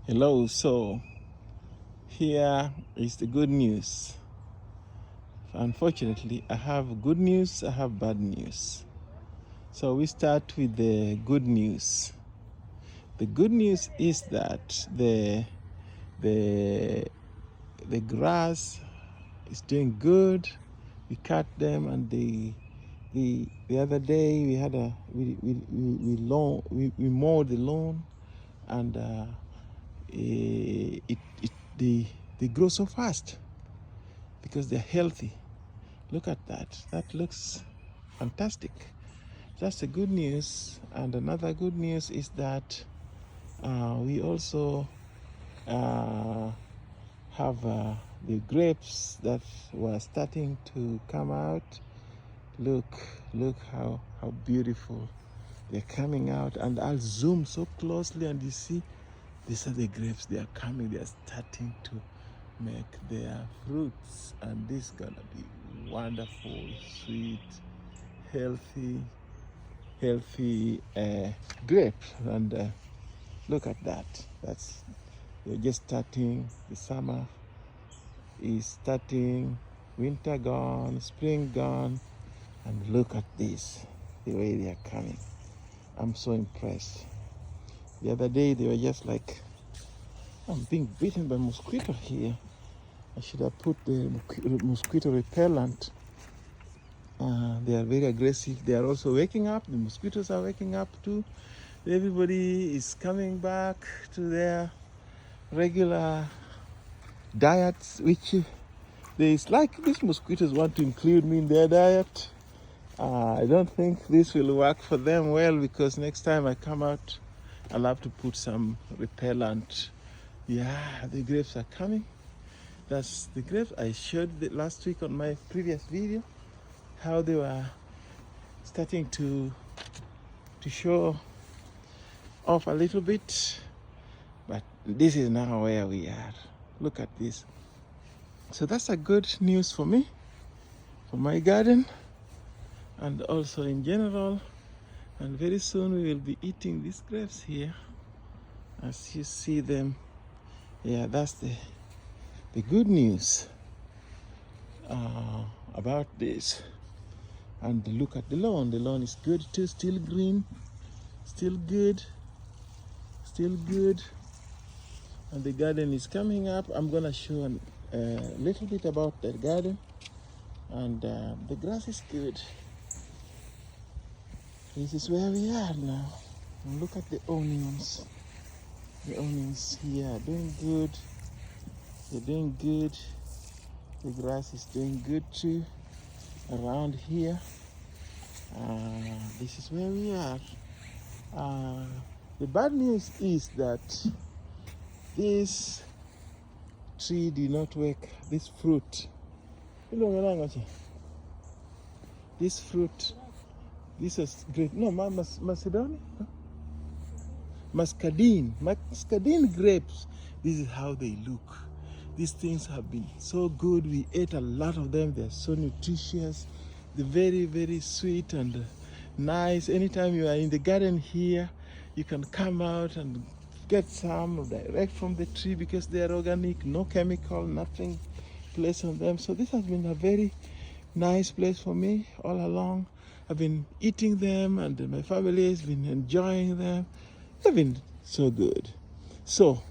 Hello, so here is the good news. Unfortunately, I have good news, I have bad news. So we start with the good news. The good news is that the grass is doing good. We cut them, and the other day we had we mowed the lawn, and they grow so fast because they're healthy. Look at that. That looks fantastic. That's the good news. And another good news is that we also have the grapes that were starting to come out. Look how beautiful they're coming out. And I'll zoom so closely, and you see these are the grapes. They are coming. They are starting to make their fruits, and this is gonna be wonderful, sweet, healthy grapes. And look at that. They're just starting. The summer is starting, winter gone, spring gone, and look at this, the way they are coming. I'm so impressed. The other day they were just like, I'm being bitten by mosquito here. I should have put the mosquito repellent. They are very aggressive. They are also waking up. The mosquitoes are waking up too. Everybody is coming back to their regular diets, which it's like these mosquitoes want to include me in their diet. I don't think this will work for them well, because next time I come out, I'll have to put some repellent. Yeah, the grapes are coming. That's the grapes I showed last week on my previous video, how they were starting to show off a little bit. But this is now where we are. Look at this. So that's a good news for me, for my garden, and also in general. And very soon we will be eating these grapes here, as you see them. Yeah, that's the good news about this. And look at the lawn. The lawn is good too, still green, still good. And the garden is coming up. I'm gonna show a little bit about the garden. And the grass is good. This is where we are now. And look at the onions. The onions here are doing good. They're doing good. The grass is doing good too around here. This is where we are. The bad news is that this tree did not work. This fruit. This fruit. This is great. No, Macedoni? No? Muscadine grapes. This is how they look. These things have been so good. We ate a lot of them. They're so nutritious. They're very, very sweet and nice. Anytime you are in the garden here, you can come out and get some direct from the tree, because they are organic, no chemical, nothing placed on them. So this has been a very nice place for me all along. I've been eating them, and my family has been enjoying them. They've been so good. So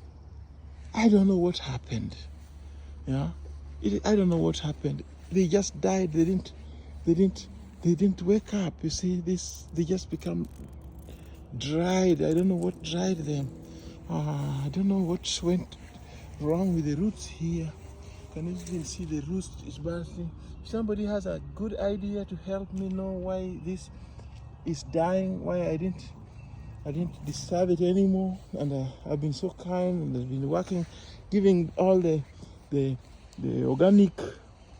I don't know what happened. Yeah, I don't know what happened. They just died. They didn't wake up. You see, they just become dried. I don't know what dried them. I don't know what went wrong with the roots here. Can you even see the roots is bursting? If somebody has a good idea to help me know why this is dying, why I didn't disturb it anymore, and I've been so kind, and I've been working, giving all the organic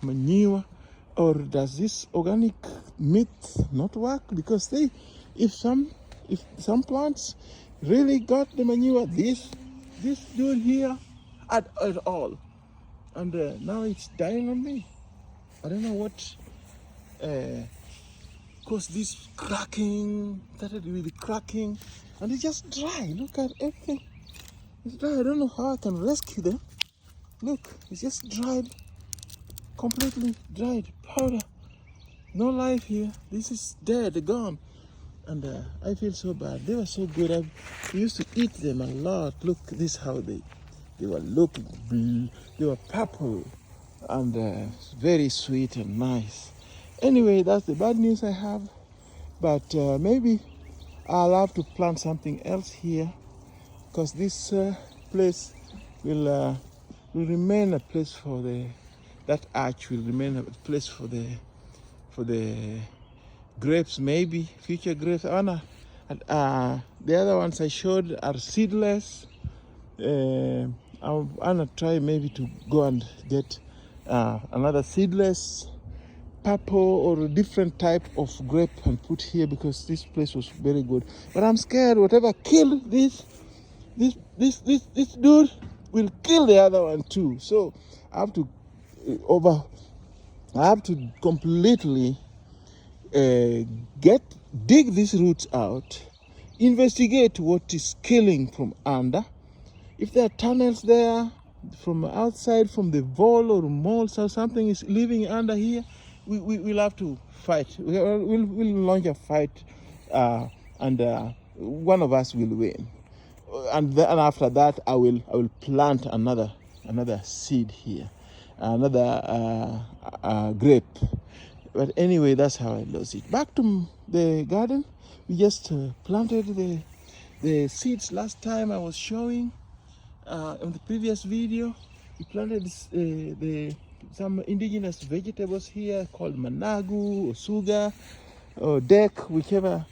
manure. Or does this organic meat not work? Because if some plants really got the manure, this dude here at all, and now it's dying on me. I don't know what caused this cracking. Started with the cracking, and it's just dry. Look at everything. It's dry. I don't know how I can rescue them. Look, it's just dried, completely dried, powder. No life here. This is dead, gone. And I feel so bad. They were so good. We used to eat them a lot. Look, this is how they were looking. They were purple and very sweet and nice. Anyway, that's the bad news I have. But maybe I'll have to plant something else here, because this place will remain a place for that arch will remain a place for the grapes, maybe future grapes. The other ones I showed are seedless. I'm gonna try maybe to go and get another seedless purple or a different type of grape and put here, because this place was very good. But I'm scared whatever killed this dude will kill the other one too. So I have to completely dig these roots out, investigate what is killing from under. If there are tunnels there from outside, from the wall or molds or something is living under here, we'll have to fight. We'll launch a fight, and one of us will win. And after that, I will plant another seed here, another grape. But anyway, that's how I lost it. Back to the garden. We just planted the seeds last time I was showing in the previous video. We planted some indigenous vegetables here called managu or suga or dek, whichever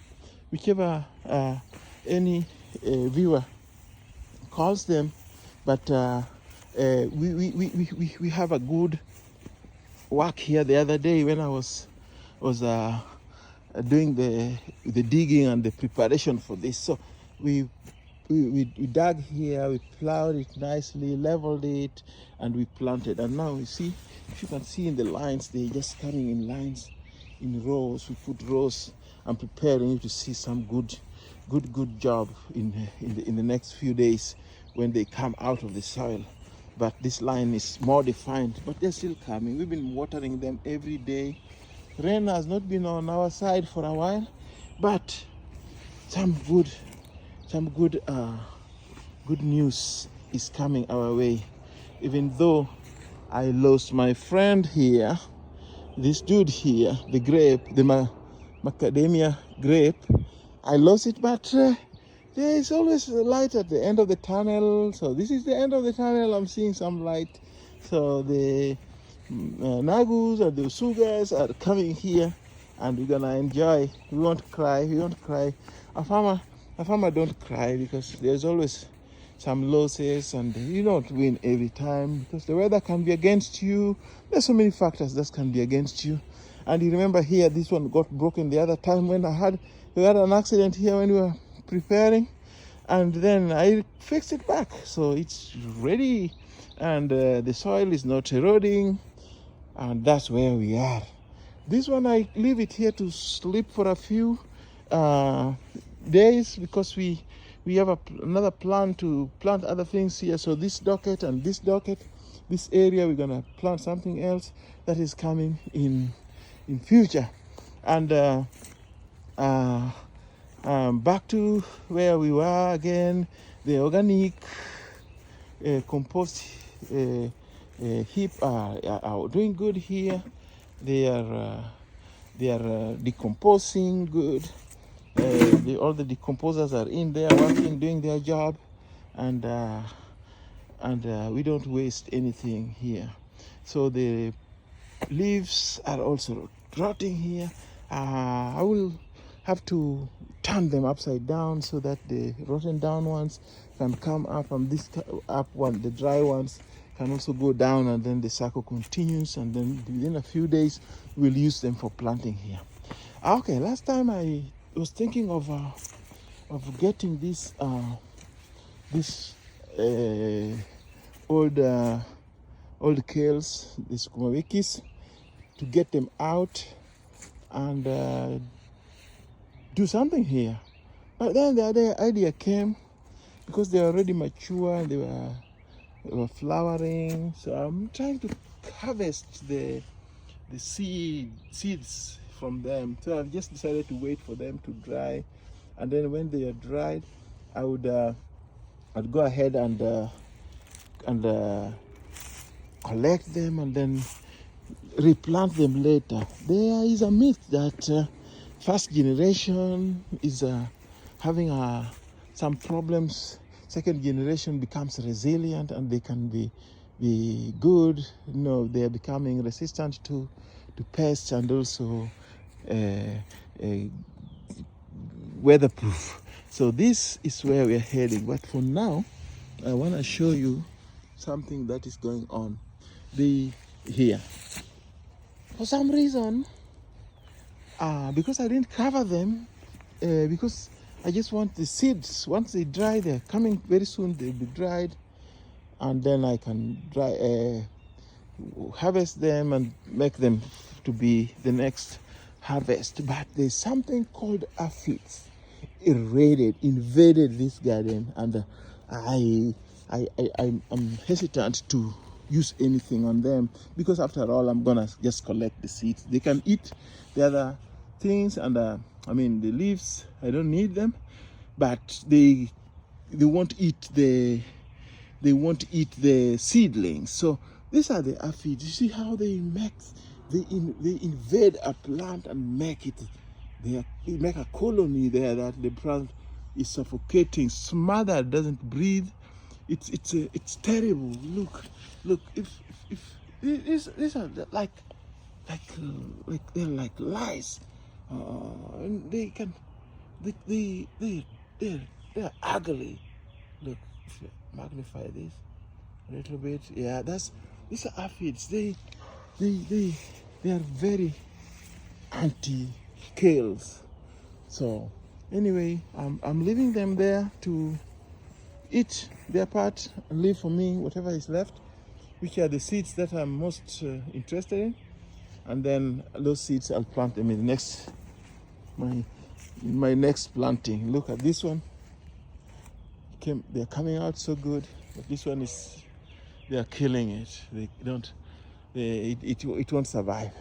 any viewer calls them. But we have a good work here. The other day when I was doing the digging and the preparation for this, so we dug here, we plowed it nicely, leveled it, and we planted. And now you see, if you can see in the lines, they're just coming in lines, in rows. We put rows. I'm preparing you to see some good job in the next few days when they come out of the soil. But this line is more defined, but they're still coming. We've been watering them every day. Rain has not been on our side for a while, but some good news is coming our way. Even though I lost my friend here, this dude here, the grape, the macadamia grape, I lost it, but there is always a light at the end of the tunnel. So this is the end of the tunnel. I'm seeing some light. So the nagus and the sugas are coming here, and we're gonna enjoy. We won't cry. A farmer don't cry, because there's always some losses, and you don't win every time, because the weather can be against you. There's so many factors that can be against you. And you remember here, this one got broken the other time when we had an accident here when we were preparing, and then I fixed it back, so it's ready, and the soil is not eroding, and that's where we are. This one I leave it here to sleep for a few days, because we have another plan to plant other things here. So this docket and this docket, this area, we're gonna plant something else that is coming in future. And back to where we were again. The organic compost heap are doing good here. They are decomposing good. All the decomposers are in there working, doing their job, and we don't waste anything here. So the leaves are also rotting here. I will have to turn them upside down so that the rotten down ones can come up, and this up one, the dry ones can also go down, and then the cycle continues, and then within a few days we'll use them for planting here. Okay, last time I was thinking of getting this old kales, the skumawikis, to get them out and do something here. But then the other idea came because they are already mature and they were flowering. So I'm trying to harvest the seeds from them. So I've just decided to wait for them to dry, and then when they are dried, I'd go ahead and collect them and then replant them later. There is a myth that first generation is having some problems. Second generation becomes resilient and they can be good. You know, they are becoming resistant to pests and also weatherproof. So this is where we're heading. But for now, I want to show you something that is going on here. For some reason, because I didn't cover them, because I just want the seeds, once they dry, they're coming very soon, they'll be dried, and then I can harvest them and make them to be the next harvest. But there's something called aphids invaded this garden, and I'm hesitant to use anything on them, because after all, I'm gonna just collect the seeds. They can eat the other things, and I mean the leaves, I don't need them, but they won't eat the seedlings. So these are the aphids. You see how they invade a plant and make it. They make a colony there that the plant is suffocating, smothered, doesn't breathe. It's terrible. Look. If these are like they're like lice. And they're ugly. Look, if you magnify this a little bit, yeah, these are aphids. They are very anti-scales. So anyway, I'm leaving them there to eat their part and leave for me whatever is left, which are the seeds that I'm most interested in, and then those seeds I'll plant them in the next my next planting. Look at this one. They're coming out so good, but this one they're killing it. It won't survive.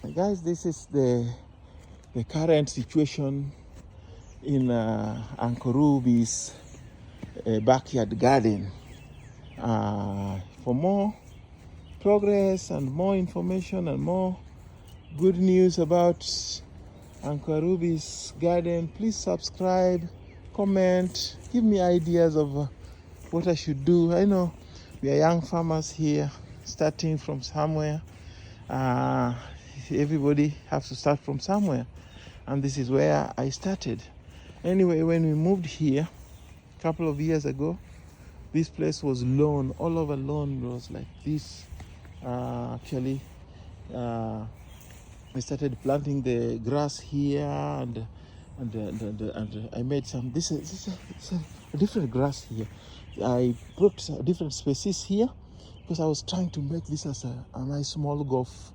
And guys, this is the current situation in Uncle Ruby's backyard garden. For more progress and more information and more good news about Uncle Ruby's garden, please subscribe, comment, give me ideas of what I should do. I know we are young farmers here, starting from somewhere. Everybody has to start from somewhere, and this is where I started. Anyway, when we moved here a couple of years ago, this place was lawn, all over lawn. It was like this. Actually, I started planting the grass here, and I made some. This is a different grass here. I brought different species here because I was trying to make this as a nice small golf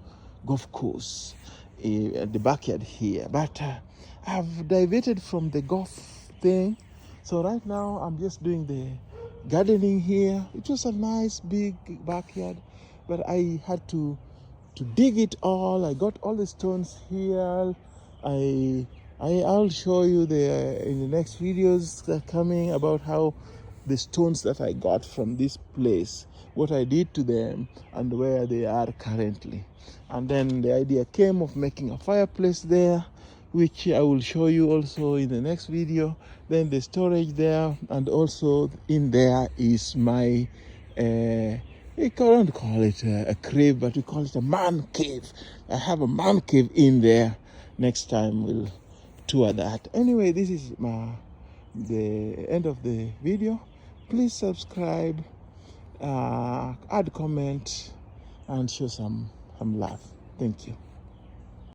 course at the backyard here. But I've diverted from the golf thing, so right now I'm just doing the gardening here. It was a nice big backyard, but I had to dig it all. I got all the stones here. I'll show you in the next videos that are coming about how the stones that I got from this place, what I did to them, and where they are currently. And then the idea came of making a fireplace there, which I will show you also in the next video. Then the storage there, and also in there is my we don't call it a crib, but we call it a man cave. I have a man cave in there. Next time we'll tour that. Anyway, this is the end of the video. Please subscribe, add comment, and show some love. Thank you.